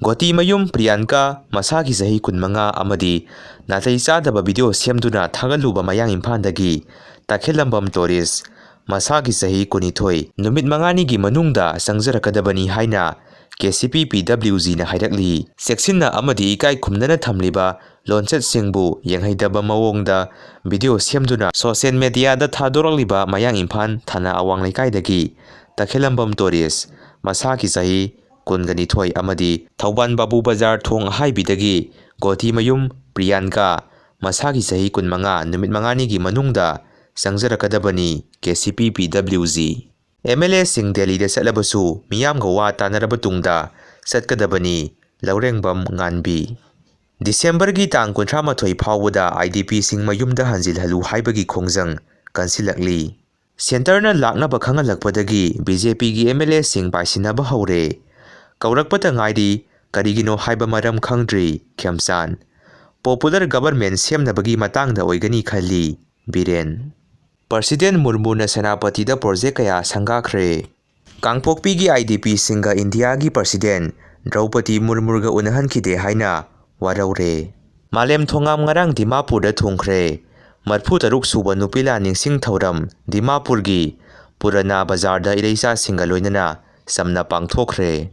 Goti mayum Priyanka masagi sahi kunmanga amadi Natei Chadaba video Semduna Thagatluba Numit Takhelambam tourist masagi sahi kunithoi Numit mangani gi Manungda Changjarkkadabani haina KCP PWG na hairakli seksinna amadi ikai khumnana thamliba lonchet singbu yenghaidaba mawongda video Semduna social media da thadoraliba mayang imphan thana awang leikaidagi Takhelambam tourist masagi sahi Kungani Thoi Amadi Thauban Babu Bazar Thong Haibidagi Goti mayum Priyanka masagi sahi kunmanga Numit mangani gi Manungda Changjarkkadabani KCP PWG MLA sing Delhi da Salabasu miyam gawa tanarabatungda Satkadabani Laurengbam Nganbi December gi tang 13 phawda IDP sing mayumda hanjil halu haibagi khongjang kansilakli Center na lakna bakhangalakpadagi BJP gi MLA sing Paisinnaba Houre Kaurakpata ngaidi karigino haiba maram khangdri Khemsan Popular Government semnabagi matangda oigani khali Biren President Murmu na Senapati da project kaya sangakhre Kangpokpi gi IDP singa India gi President Draupadi Murmu ga unahan khide haina waraure Malem thongam ngarang Dimapur da thongkhre Marphu taruk suba nupila ningsing thoram Dimapur gi Purana Bazar da ireisa singa loinana samna pangthokre